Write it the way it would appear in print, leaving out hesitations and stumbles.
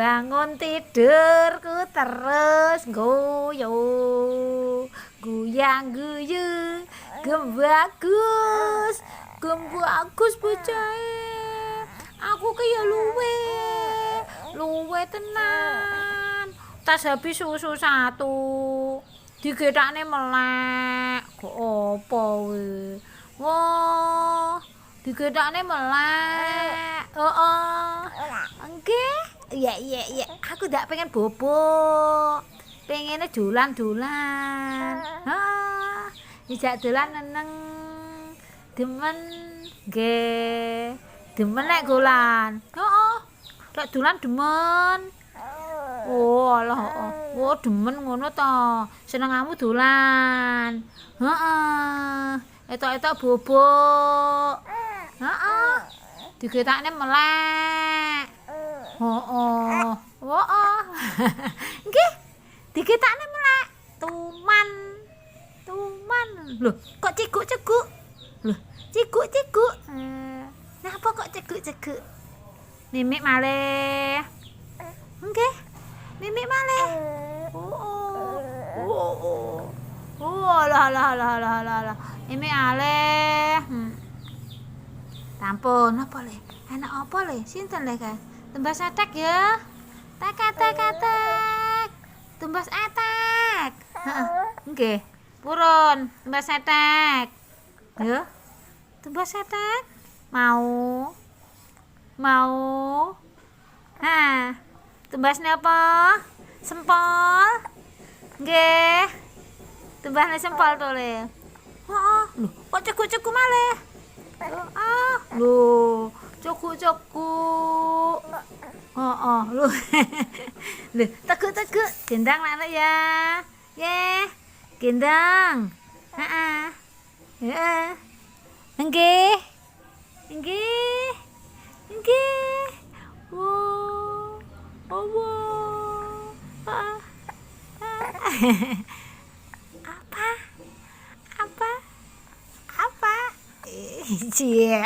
bangun tidurku terus goyo guyang guyu gembagus bocahe aku ki ya luwe tenan tas habis susu satu digethakne melek kok apa we wah digethakne melek nggih iya aku ndak pengen bobo pengennya dolan-dolan dijak dolan neneng demen nggih demen nek golan lek dolan demen alah demen ngono to senengamu dolan etok-etok bobo digethakne melek nggih digethakne melek tuman lho kok ceguk-ceguk lho ceguk napa kok ceguk-ceguk mimik malih nggih mimik malih alah mimik aleh tampun apa le enak apa le sinten le kae tumbas etek ya tek tumbas etek nggih purun tumbas etek ya tumbas etek mau tumbasne apa sempol nggih tumbasne sempol to le lho kok cekuk-cekuk malih lho cekuk-cekuk lho lho teguk gendang lek ya nggih gendang nggih apa cie